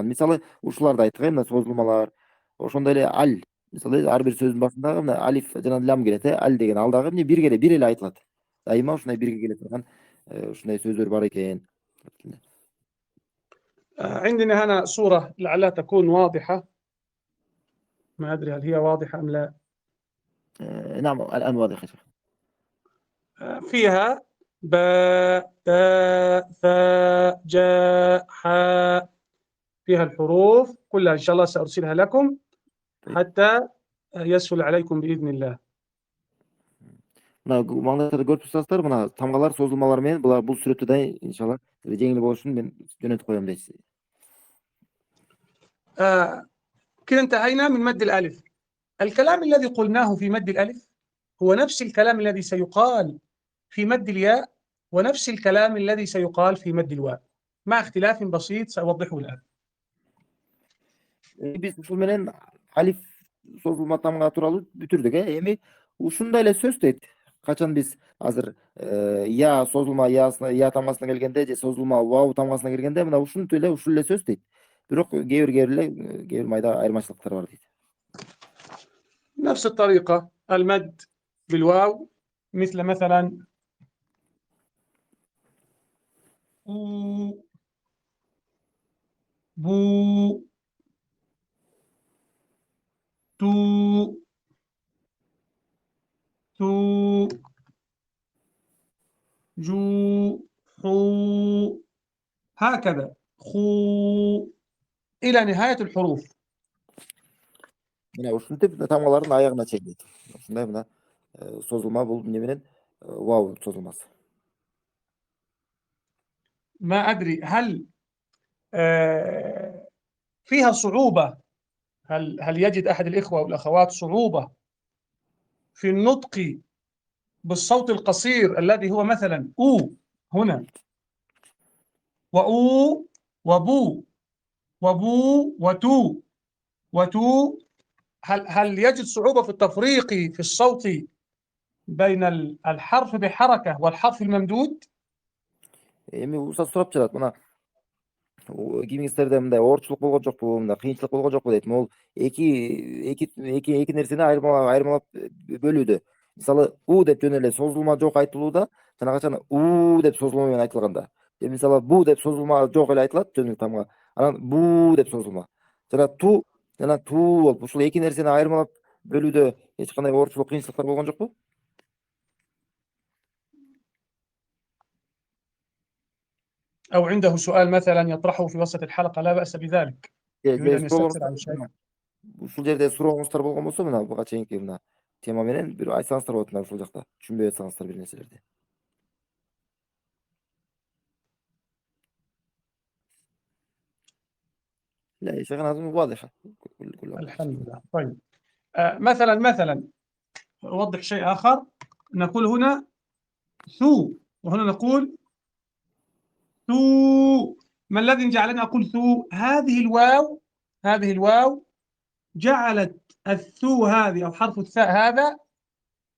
Мисалы ушуларды айттык, мына созулмалар. Ошондой эле ал, мисалы ар бир сөздүн башындагы мына алиф жана лам келет, ал деген ал дагы бир эле айтылат. Дайыма ушундай бирге келе турган ушундай сөздөр бар экен. عندنا هنا صورة لعلها تكون واضحة، ما أدري هل هي واضحة أم لا. نعم الآن واضح يا شيخ. فيها باء تاء ثاء جاء حاء، فيها الحروف كلها، إن شاء الله سأرسلها لكم حتى يسهل عليكم بإذن الله. Мына маңдайда көрүп турсаңыздар, мына тамгалар, созулмалар менен бул сүрөттө да иншалла жеңил болуш үчүн мен жөнөтүп коем дейсиз. كده انتهينا من مد الألف. الكلام الذي قلناه في مد الألف هو نفس الكلام الذي سيقال في مد الياء ونفس الكلام الذي سيقال في مد الواو مع اختلاف بسيط سأوضحه الآن. Биз ушул менен алиф созулма тамга тууралуу бүтүрдүк. Эми ушундай эле сөз дейт. Качан биз азыр я созулма я тамгасына келгенде же созулма вау тамгасына келгенде мына ушунтип эле ушул эле сөз дейт. Бирок кээ бир майда айырмачылыктар бар дейт. نفس الطريقة المد بالواو مثل مثلا بو تو تو جو حو هكذا خو إلى نهاية الحروف. Мына ушинтип тамгалардын аягына чейин дейт. Ушундай мына созулма бул эмне менен вау созулмасы. ما أدري هل فيها صعوبة، هل يجد أحد الإخوة والأخوات صعوبة في النطق بالصوت القصير الذي هو مثلا أو هنا وأو وبو وبو وتو وتو، هل يجد صعوبة في التفريق في الصوت بين الحرف بحركة والحرف الممدود؟ Эми устаз сурап жатат, мына кимиңиздерде мындай оорчулук болгон жокпу, мындай кыйынчылык болгон жокпу дейт. Могул эки нерсени айырмалап бөлүүдө. Мисалы у деп жөн эле созулма жок айтылууда, жана качан у деп созулма менен айтылганда. Же мисалы бу деп созулма жок эле айтылат жөн эле тамга. Анан бу деп созулма. Жана ту болуп ушул эки нерсени айырмалап бөлүүдө эч кандай оорчулук, кыйынчылыктар болгон жокпу? أو عنده سؤال مثلا يطرحه في وسط الحلقة لا بأس بذلك. يريد أن يستفسر عن شيء. Ушул жерде сурооңуздар болгон болсо, мына буга чейинки мына тема менен бир айтсаңыздар болот, мына ушул жакта түшүнбөй атсаңыздар бир нерселерди. لا يا شيخنا أظن واضحة كل الحمد لله. طيب مثلا أوضح شيء آخر، نقول هنا ثو وهنا نقول ثو. ما الذي جعلني أقول ثو؟ هذه الواو جعلت الثو هذه أو حرف الثاء هذا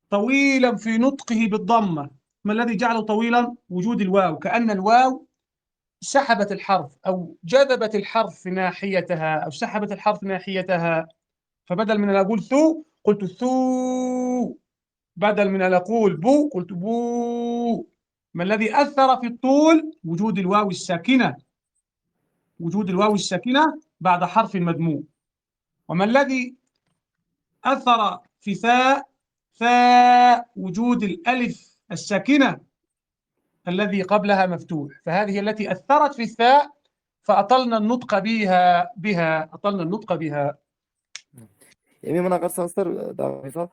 طويلا في نطقه بالضمة. ما الذي جعله طويلا؟ وجود الواو، كأن الواو سحبت الحرف أو جذبت الحرف ناحيتها أو سحبت الحرف ناحيتها، فبدل من أن أقول ثو قلت ثو، بدل من أن أقول بو قلت بو. ما الذي أثر في الطول؟ وجود الواو الساكنة، وجود الواو الساكنة بعد حرف مدموم. وما الذي أثر في ثاء وجود الألف الساكنة الذي قبلها مفتوح، فهذه هي التي أثرت في الثاء فأطلنا النطق بها أطلنا النطق بها. Эми мына карасаңыздар, дагы мисал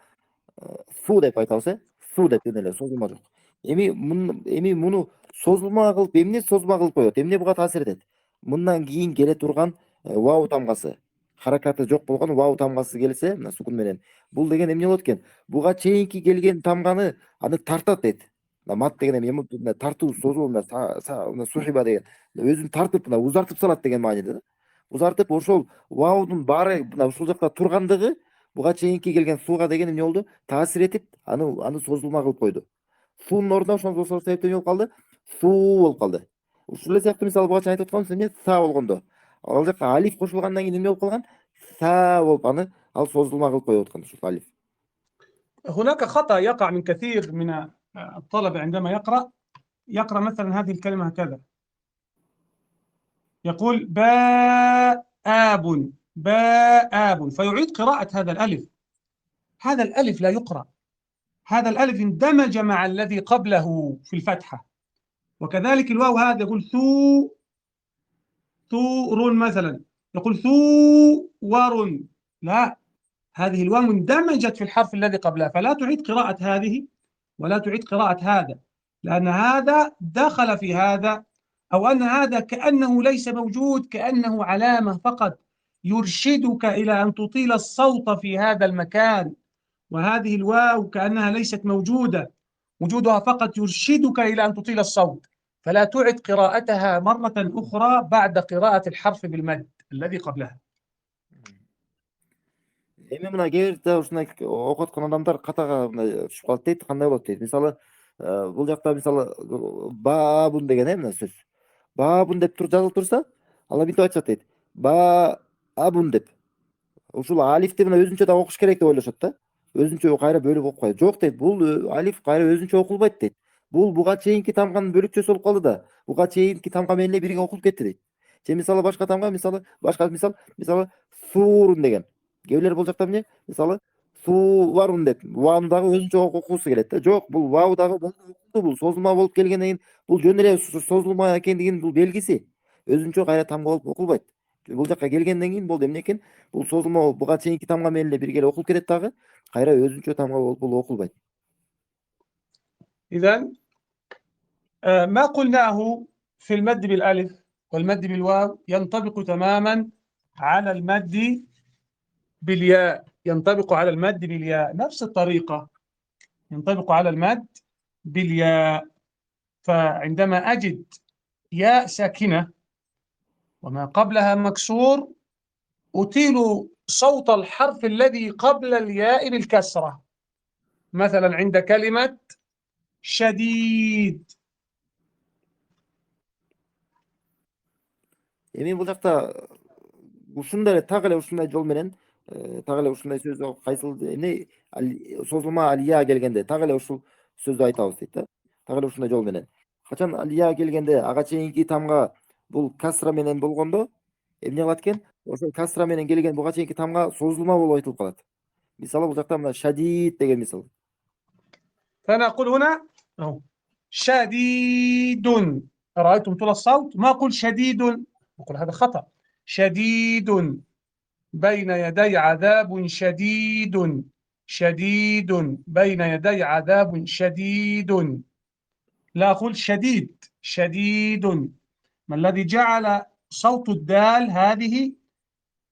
суу деп айтабыз, суу деп эле созулма жок. Эми муну созулма кылып, эмне созулма кылып коет? Эмне буга таасир этет? Мындан кийин келе турган вау тамгасы, харакаты жок болгон вау тамгасы келсе, мына сукун менен, бул деген эмне болот экен? Буга чейинки келген тамганы аны тартат дейт. Мат деген эми тартуу, созуу, сухиба деген өзүн тартып, узартып салат деген мааниде да. Узартып ошол ваудун баары мына ушул жакта тургандыгы буга чейинки келген сууга деген эмне болду? Таасир этип, аны созулма кылып койду. Суунун ордуна ошол себептен эмне болуп калды? Суу болуп калды. Ушул эле сыяктуу мисалы буга чейин айтып атканбыз, эмне са болгондо. Ал жака алиф кошулгандан кийин эмне болуп калган? Са болуп ал созулма кылып коюп аткан ушул алиф. هناك خطأ يقع من كثير من الطلبة عندما يقرأ مثلا هذه الكلمة هكذا، يقول باب فيعيد قراءة هذا الألف. هذا الألف لا يقرأ، هذا الألف اندمج مع الذي قبله في الفتحة. وكذلك الواو هذا يقول ثور مثلا، يقول ثور، لا، هذه الواو اندمجت في الحرف الذي قبلها، فلا تعيد قراءة هذه ولا تعيد قراءة هذا، لأن هذا دخل في هذا، أو أن هذا كأنه ليس موجود، كأنه علامة فقط يرشدك إلى أن تطيل الصوت في هذا المكان. وهذه الواو كأنها ليست موجودة، وجودها فقط يرشدك إلى أن تطيل الصوت، فلا تعد قراءتها مرة أخرى بعد قراءة الحرف بالمد الذي قبلها. Эми мына кээ бирде ушундай окуп аткан адамдар катага мына түшүп калат дейт. Кандай болот дейт. Мисалы, бул жакта мисалы баабун деген мына сөз. Баабун деп жазылып турса, алар мынтип айтышат дейт. Баабун деп. Ушул алифти мына өзүнчө да окуш керек деп ойлошот да. Өзүнчө кайра бөлүп окуп коет. Жок дейт. Бул алиф кайра өзүнчө окулбайт дейт. Бул буга чейинки тамганын бөлүкчөсү болуп калды да. Буга чейинки тамга менен эле бирге окулуп кетти дейт. Же мисалы башка тамга, башка мисалы суурун деген. Кээ бирлер бул жакта эмне? Мисалы суварун деп ваны дагы өзүнчө окуусу келет да. Жок, бул вау дагы бул созулма болуп келгенден кийин бул жөн эле созулма экендигинин бул белгиси. Өзүнчө кайра тамга болуп окулбайт. Бул жакка келгенден кийин болду эмне экен? Бул созулма болуп буга чейинки тамга менен эле бирге эле окулуп кетет дагы. Кайра өзүнчө тамга болуп бул окулбайт. إذن ما قلناه في المد بالألف والمد بالواو ينطبق تماما على المد بالياء، ينطبق على المد بالياء نفس الطريقة، ينطبق على المد بالياء. فعندما أجد ياء ساكنة وما قبلها مكسور أطيل صوت الحرف الذي قبل الياء بالكسرة. مثلا عند كلمة شديد. Эми бул жакта ушундай эле так эле ушундай жол менен так эле ушундай сөз кайсыл эмне созулма алия келгенде так эле ушул сөздү айтабыз дейт да. Так эле ушундай жол менен. Качан алия келгенде ага чейинки тамга бул касра менен болгондо эмне кылат экен? Ошол касра менен келген буга чейинки тамга созулма болуп айтылып калат. Мисалы бул жакта мына шадид деген мисал. فأنا أقول هنا شديد، رأيتم طول الصوت؟ ما أقول شديد، أقول هذا خطأ. شديد بين يدي عذاب شديد، شديد بين يدي عذاب شديد، لا أقول شديد. شديد. ما الذي جعل صوت الدال هذه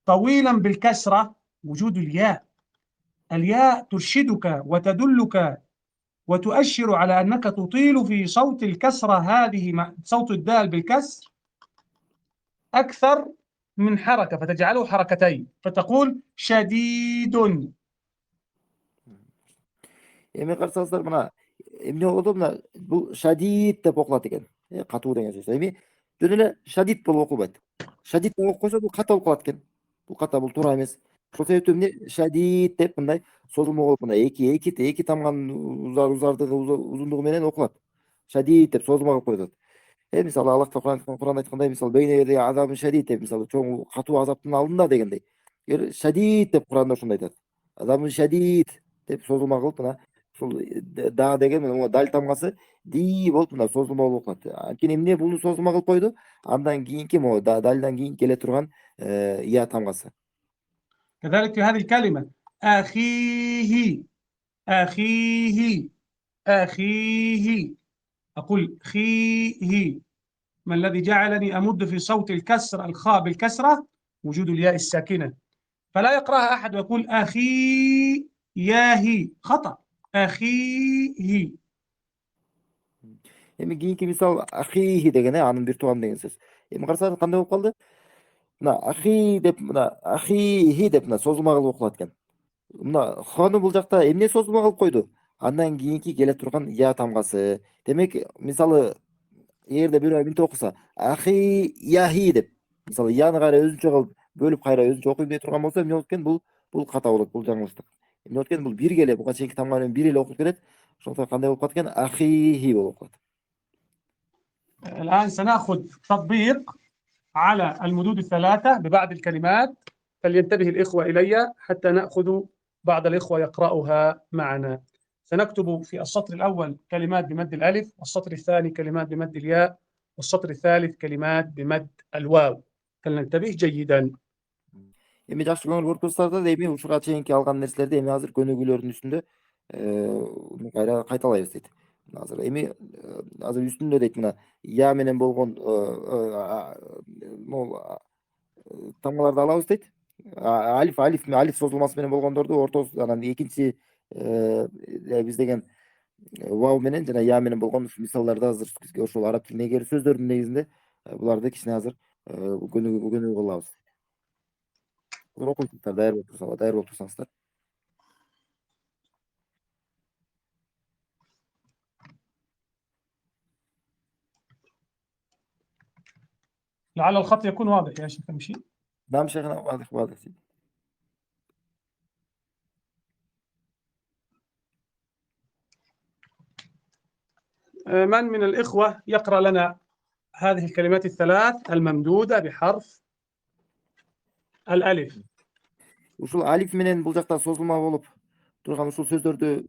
طويلا بالكسرة؟ وجود الياء. الياء ترشدك وتدلك وتؤشر على أنك تطيل في صوت الكسرة هذه، صوت الدال بالكسر أكثر من حركة، فتجعله حركتين، فتقول شديد. Эми карасаңыздар мына эмне болду? Мына бул шадид деп окулат экен. Катуу деген сөз. Эми жөн эле шадид болуп окулбайт. Шадид деп окуп койсо бул ката болуп калат экен. Бул ката, бул туура эмес. Ошол себептен эмне шадид деп мындай созулма болуп мына эки тамганын узундугу менен окулат. Шадид деп созулма кылып коюлат. Мисалы Аллах Кур'анда айткандай, мисалы бейне азабын шадид деп, мисалы чоң катуу азаптын алдында дегендей. Шадид деп Кур'анда ошондой айтат. Азабын шадид деп созулма кылып мына ушул да деген мына даль тамгасы ди болуп мына созулма болуп калат. Анткени эмне буну созулма кылып койду? Андан кийинки могу дальдан кийин келе турган я тамгасы. كذلك في هذه الكلمة أخيه، أخيه، أخيه، أقول خيه. ما الذي جعلني أمد في صوت الكسر الخاء بالكسرة؟ وجود الياء الساكنة. فلا يقرأها أحد ويقول أخي ياهي، خطأ. أخيه. Эми кийинки мисал ахихи деген, анын бир тууган деген сөз. Эми карасаңыз кандай болуп калды? Мына ахи деп, мына ахихи деп мына созулма кылып окулат экен. Мына хону бул жакта эмне созулма кылып койду? Андан кийинки келе турган я тамгасы. Демек, мисалы эгерде бирөө мынтип окуса, ахи яхи деп, мисалы яны кайра өзүнчө кылып бөлүп кайра өзүнчө окуй турган болсо эмне болот экен? Бул ката болот, бул жаңылыштык. Эмне болот экен? Бул бирге эле буга чейинки тамга менен бир эле окуп келет. Ошондуктан кандай болуп калат экен? Ахихи болуп калат. الآن سنأخذ تطبيق على المدود الثلاثة ببعض الكلمات، فلينتبه الإخوة إلي حتى نأخذ بعض الإخوة يقرأها معنا. سنكتب في السطر الأول كلمات بمد الألف، والسطر الثاني كلمات بمد الياء، والسطر الثالث كلمات بمد الواو. فلننتبه جيدا. Эми жакшы көңүл буруп турсаңыздар, эми ушуга чейинки алган нерселерди эми азыр көнүгүүлөрдүн үстүндө Onu kaytalayбыз дейт. Азыр эми азыр үстүндө дейт мына я менен болгон могул тамгаларды алабыз дейт. Алиф созулмасы менен болгондорду анан экинчи биз деген вау менен жана я менен болгон мисалдарды азыр сизге ошол араб тилине эгер сөздөрдүн негизинде буларды кичине азыр көнүгүү кылабыз. Азыр окуйсуздар, даяр болуп турсаңыздар. لعل الخط يكون واضح يا شيخ أمشي. نعم شيخنا، واضح سيدي. من الإخوة يقرأ لنا هذه الكلمات الثلاث الممدودة بحرف الألف؟ Ушул алиф менен бул жакта созулма болуп турган ушул сөздөрдү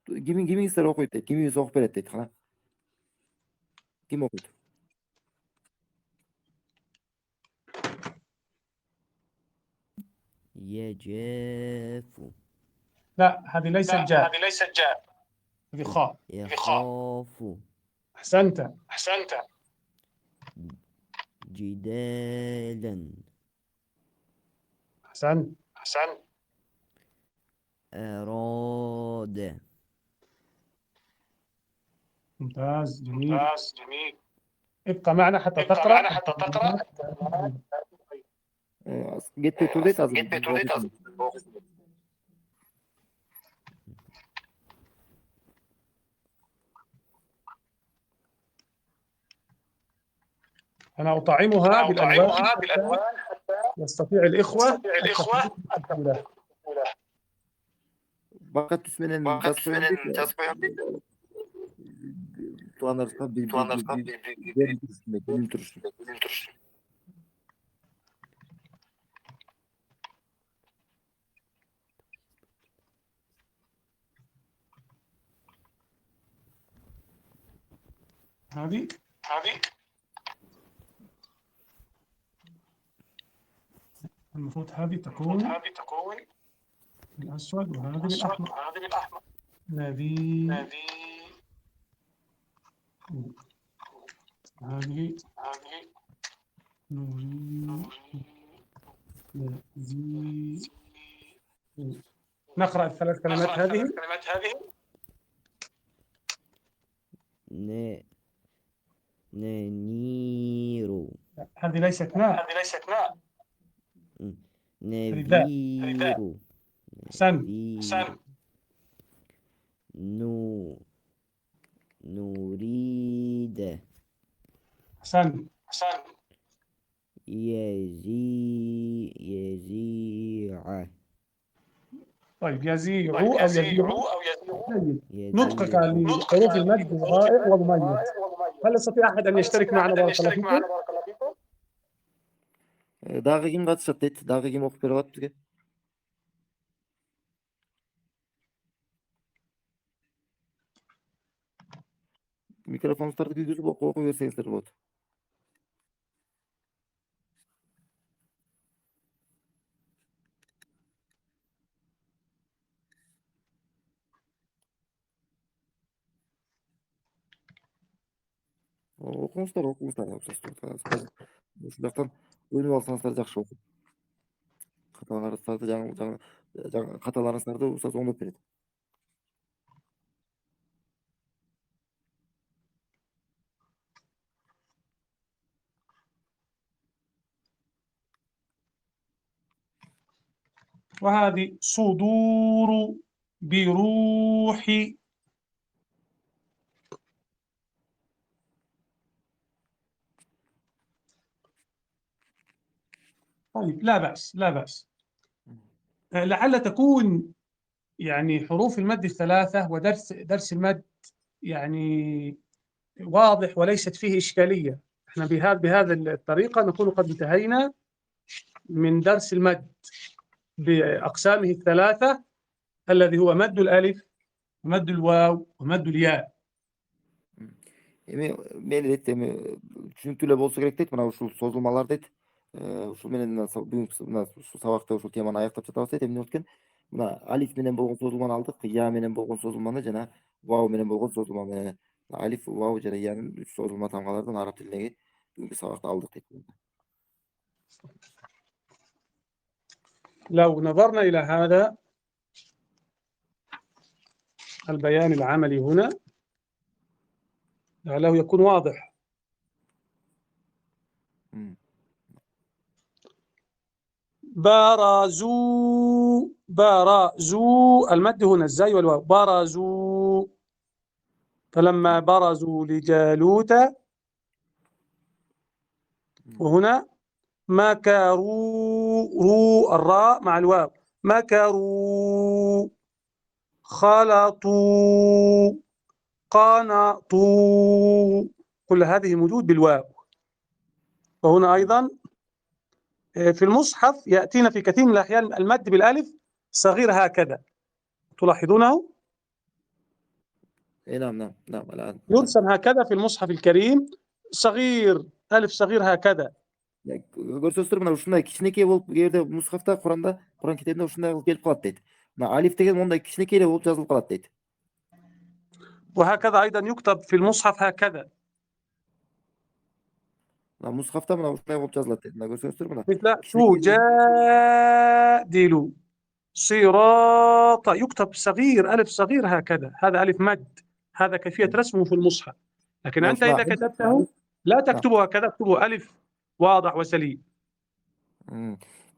кимиңиздер окуйт дейт, кимиңиз окуп берет дейт. Кана ким окуйт? يجاف لا، هذه ليست جاء، هذه خاء. يخاف أحسنت. جدالا أحسنت. أراد ممتاز، جميل. ابقى معنا حتى تقرأ. Кетпей тур дейт азыр. أنا أطعمها بالألوان حتى يستطيع الإخوة التحديد. Бака түс менен жазып коём дейт. Туугандарыбызга билим турушун. هذه المفروض هذه تكون بالأسود وهذه بالأحمر. نبي هذه نوري زي. نقرأ الثلاث كلمات هذه. ننير هذه ليست ناء. نذير نريد يزيع. طيب، يزيع أو يزيع. نطقك لحروف المد رائع ومميز. هل يستطيع أحد أن يشترك معنا؟ بارك الله فيكم. Дагы ким катышат дейт? Дагы ким окуп берип атат бизге? Микрофонуңуздарды күйгүзүп окуп берсеңиздер болот. Окуңуздар. Ушул жактан өнүп алсаңыздар жакшы болот. Каталарыңыздарды устаз оңдоп берет. وهذه صدور بروح. طيب، لا بأس. لعل تكون يعني حروف المد الثلاثة ودرس المد يعني واضح وليست فيه إشكالية. احنا بهذه الطريقة نكون قد انتهينا من درس المد بأقسامه الثلاثة، الذي هو مد الألف ومد الواو ومد الياء. Мени дейт, түшүнүктүү эле болсо керек дейт. Мына ушул созулмалар дейт. Ушул менен бүгүнкү ушул сабакта ушул теманы аяктап жатабыз дейт. Эмне болот экен? Mına alif menen bolgon sozulmаны aldık. Ya menen bolgon sozulmаны жана vav menen bolgon sozulmаны. Alif, vav жана yanın 3 sozulma tamgalardan arap tilindegi бүгүнкү сабакта aldık deyт. لو نظرنا إلى هذا البيان العملي هنا لعله يكون واضح. برزوا المد هنا الزاي والواو برزوا، فلما برزوا لجالوت، وهنا مكروا الراء مع الواو مكروا، خلطوا، قنطوا، كل هذه موجود بالواو. وهنا أيضا في المصحف يأتينا في كثير من الأحيان المد بالألف صغير هكذا، تلاحظونه؟ نعم الآن يرسم هكذا في المصحف الكريم، صغير، ألف صغير هكذا. көрсөздөр мына ушундай кичинекей болуп кээ бирде мусхафта Куран китебинде ушундай кылып келип калат дейт. Мына алиф деген мондай кичинекей эле болуп жазылып калат дейт. وهكذا أيضا يكتب في المصحف هكذا. Мына мусхафта мына ушундай болуп жазылат дейт. Мына көрсөздөр мына. مثل تجادل صراط، يكتب صغير، ألف صغير هكذا، هذا ألف مد، هذا كيفية رسمه في المصحف. لكن أنت إذا كتبته لا تكتبه هكذا، اكتبه ألف واضح وسليم.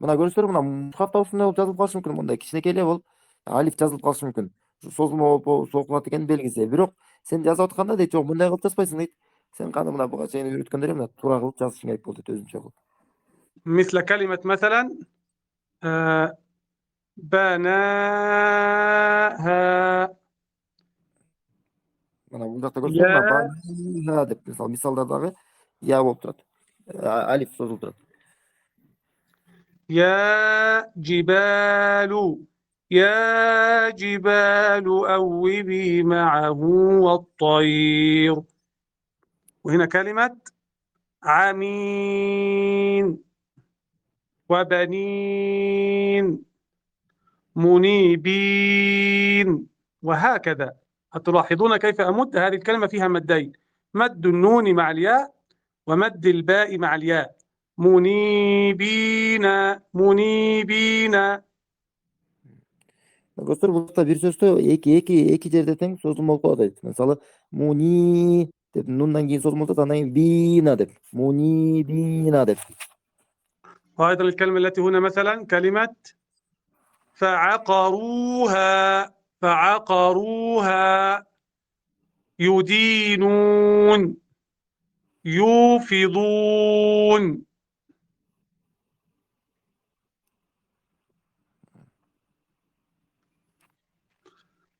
Мына көрсөздөр мына мусхафта ушундай болуп жазылып калышы мүмкүн, мондай кичинекей эле болуп алиф жазылып калышы мүмкүн. Созулма болуп окулат экен белгиси. Бирок сен жазып атканда дейт, жок мындай кылып жазбайсың дейт. Sen kanı buna bu seni yürütkönlerim de tura kılıp жазышың керек болду өзүнчө кылып. مثل كلمة مثلا بناها. Mana bu жакта көрсөтүп бана деп мисалдардагы я болуп турат. Алиф созулуп турат. يا جبال أوبي معه والطير. وهنا كلمة عمين وبنين منيبين، وهكذا. تلاحظون كيف أمد هذه الكلمة فيها مدين، مد النون مع الياء ومد الباء مع الياء. منيبين. Göster burada bir sözde iki жерде тең созулма болуп калат. Мисалы муни деп нундан кийин созулма болот, андан кийин бина деп. Munibina деп. وأيضا الكلمة التي هنا مثلا كلمة فعقروها يدينون يوفضون.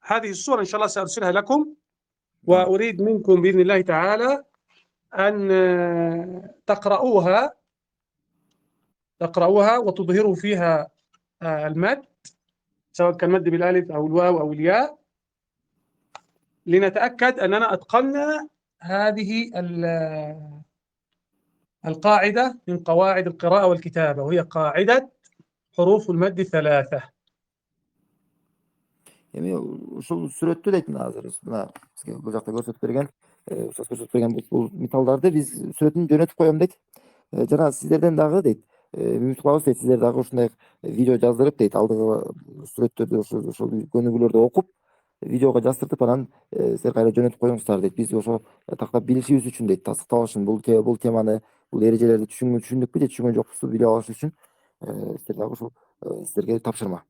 هذه الصورة إن شاء الله سأرسلها لكم، وأريد منكم بإذن الله تعالى أن تقرؤوها وتظهروا فيها المد، سواء كان مد بالالف أو الواو أو الياء، لنتأكد أننا أتقنا هذه القاعدة من قواعد القراءة والكتابة، وهي قاعدة حروف المد الثلاثة. Эми ушул сүрөттү дейт азыр мына бизге бул жакта көрсөтүп берген бул металлдарды биз сүрөтүн жөнөтүп коем дейт. Жана сиздерден дагы дейт, үмүт кылабыз дейт, сиздер дагы ушундай видео жаздырып дейт, алдыгы сүрөттөрдү ошол көнүгүүлөрдү окуп, видеого жаздыртып анан силер кайра жөнөтүп коюңуздар дейт. Биз ошо тактап билишибиз үчүн дейт, тастыктап алыш үчүн бул теманы, бул эрежелерди түшүндүкпү же түшүнгөн жокпузбу билип алыш үчүн сиздер дагы ушул сиздерге тапшырма.